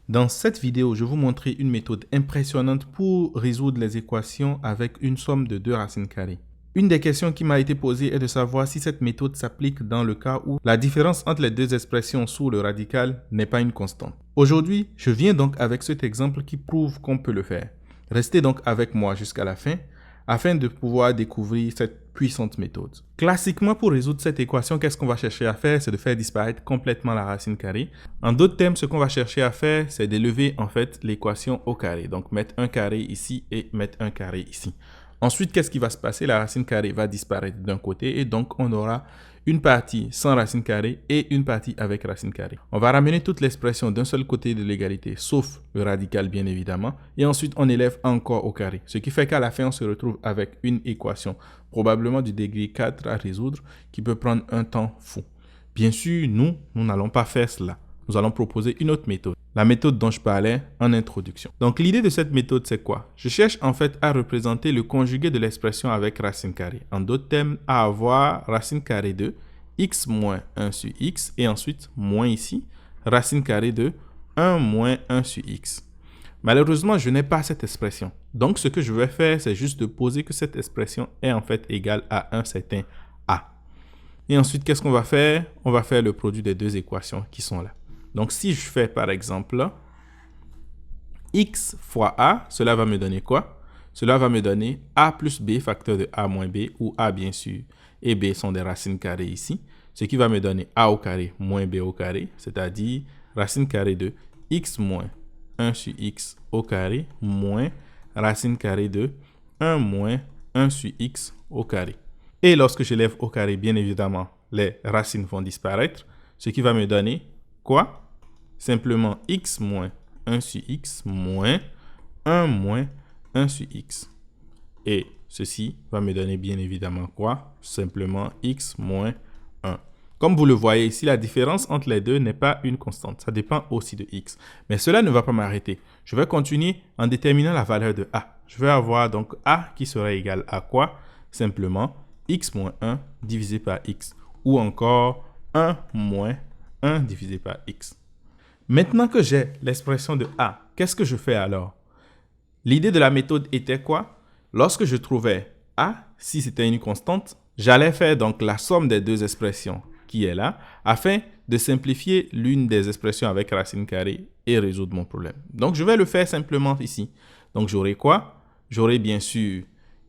Dans cette vidéo, je vais vous montrer une méthode impressionnante pour résoudre les équations avec une somme de 2 racines carrées. Une des questions qui m'a été posée est de savoir si cette méthode s'applique dans le cas où la différence entre les deux expressions sous le radical n'est pas une constante. Aujourd'hui, je viens donc avec cet exemple qui prouve qu'on peut le faire. Restez donc avec moi jusqu'à la fin afin de pouvoir découvrir cette puissante méthode. Classiquement, pour résoudre cette équation, qu'est-ce qu'on va chercher à faire? C'est de faire disparaître complètement la racine carrée. En d'autres termes, ce qu'on va chercher à faire, c'est d'élever en fait l'équation au carré. Donc, mettre un carré ici et mettre un carré ici. Ensuite, qu'est-ce qui va se passer? La racine carrée va disparaître d'un côté et donc on aura une partie sans racine carrée et une partie avec racine carrée. On va ramener toute l'expression d'un seul côté de l'égalité, sauf le radical bien évidemment. Et ensuite, on élève encore au carré. Ce qui fait qu'à la fin, on se retrouve avec une équation probablement du degré 4 à résoudre qui peut prendre un temps fou. Bien sûr, nous n'allons pas faire cela. Nous allons proposer une autre méthode. La méthode dont je parlais en introduction. Donc, l'idée de cette méthode, c'est quoi? Je cherche en fait à représenter le conjugué de l'expression avec racine carrée. En d'autres termes, à avoir racine carrée de x moins 1 sur x et ensuite moins ici, racine carrée de 1 moins 1 sur x. Malheureusement, je n'ai pas cette expression. Donc, ce que je vais faire, c'est juste de poser que cette expression est en fait égale à un certain a. Et ensuite, qu'est-ce qu'on va faire? On va faire le produit des deux équations qui sont là. Donc, si je fais par exemple x fois a, cela va me donner quoi? Cela va me donner a plus b facteur de a moins b, où a bien sûr et b sont des racines carrées ici, ce qui va me donner a au carré moins b au carré, c'est-à-dire racine carrée de x moins 1 sur x au carré moins racine carrée de 1 moins 1 sur x au carré. Et lorsque j'élève au carré, bien évidemment, les racines vont disparaître, ce qui va me donner quoi? Simplement x moins 1 sur x moins 1 moins 1 sur x. Et ceci va me donner bien évidemment quoi? Simplement x moins 1. Comme vous le voyez ici, la différence entre les deux n'est pas une constante. Ça dépend aussi de x. Mais cela ne va pas m'arrêter. Je vais continuer en déterminant la valeur de a. Je vais avoir donc a qui sera égal à quoi? Simplement x moins 1 divisé par x. Ou encore 1 moins 1 divisé par x. Maintenant que j'ai l'expression de a, qu'est-ce que je fais alors? L'idée de la méthode était quoi? Lorsque je trouvais a, si c'était une constante, j'allais faire donc la somme des deux expressions qui est là, afin de simplifier l'une des expressions avec racine carrée et résoudre mon problème. Donc, je vais le faire simplement ici. Donc, j'aurai quoi? J'aurai bien sûr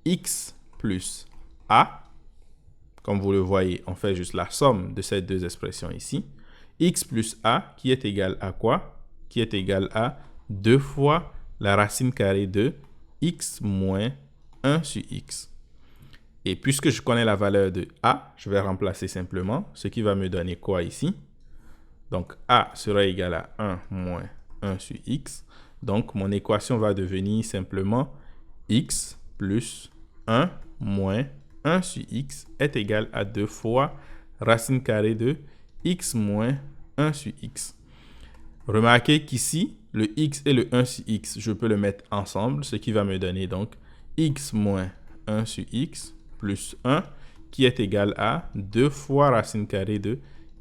x plus a. Comme vous le voyez, on fait juste la somme de ces deux expressions ici. X plus a qui est égal à quoi? Qui est égal à 2 fois la racine carrée de x moins 1 sur x. Et puisque je connais la valeur de a, je vais remplacer simplement, ce qui va me donner quoi ici? Donc, a sera égal à 1 moins 1 sur x. Donc, mon équation va devenir simplement x plus 1 moins 1 sur x est égal à 2 fois racine carrée de x moins 1 sur x. Remarquez qu'ici, le x et le 1 sur x, je peux le mettre ensemble, ce qui va me donner donc x moins 1 sur x plus 1 qui est égal à 2 fois racine carrée de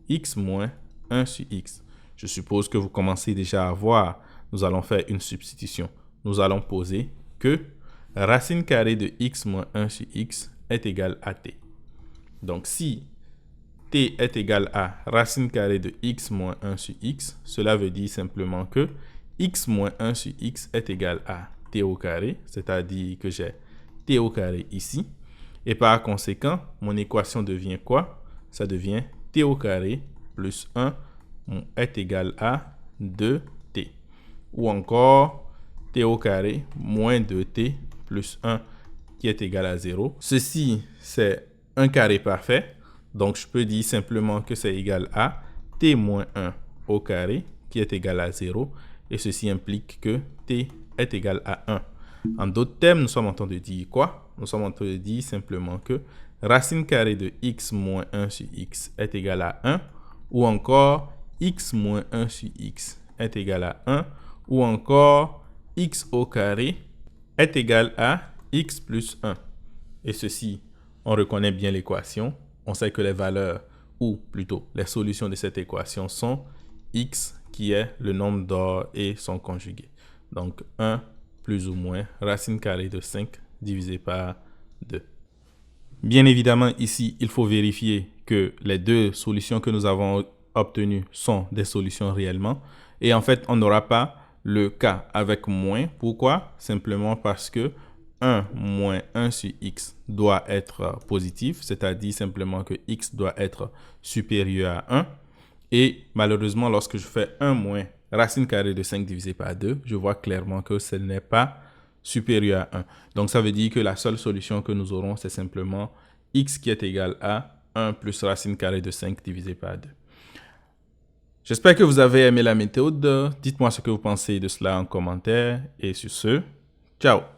x moins 1 sur x. Je suppose que vous commencez déjà à voir, nous allons faire une substitution. Nous allons poser que racine carrée de x moins 1 sur x est égal à t. Donc si t est égal à racine carrée de x moins 1 sur x, cela veut dire simplement que x moins 1 sur x est égal à t au carré, c'est-à-dire que j'ai t au carré ici. Et par conséquent, mon équation devient quoi? Ça devient t au carré plus 1 est égal à 2t. Ou encore t au carré moins 2t plus 1 qui est égal à 0. Ceci, c'est un carré parfait. Donc, je peux dire simplement que c'est égal à t moins 1 au carré qui est égal à 0. Et ceci implique que t est égal à 1. En d'autres termes, nous sommes en train de dire quoi? Nous sommes en train de dire simplement que racine carrée de x moins 1 sur x est égal à 1. Ou encore x moins 1 sur x est égal à 1. Ou encore x au carré est égal à x plus 1. Et ceci, on reconnaît bien l'équation. On sait que les valeurs, ou plutôt les solutions de cette équation sont x qui est le nombre d'or et son conjugué. Donc 1 plus ou moins racine carrée de 5 divisé par 2. Bien évidemment, ici, il faut vérifier que les deux solutions que nous avons obtenues sont des solutions réellement. Et en fait, on n'aura pas le cas avec moins. Pourquoi? Simplement parce que 1 moins 1 sur x doit être positif, c'est-à-dire simplement que x doit être supérieur à 1. Et malheureusement, lorsque je fais 1 moins racine carrée de 5 divisé par 2, je vois clairement que ce n'est pas supérieur à 1. Donc, ça veut dire que la seule solution que nous aurons, c'est simplement x qui est égal à 1 plus racine carrée de 5 divisé par 2. J'espère que vous avez aimé la méthode. Dites-moi ce que vous pensez de cela en commentaire. Et sur ce, ciao!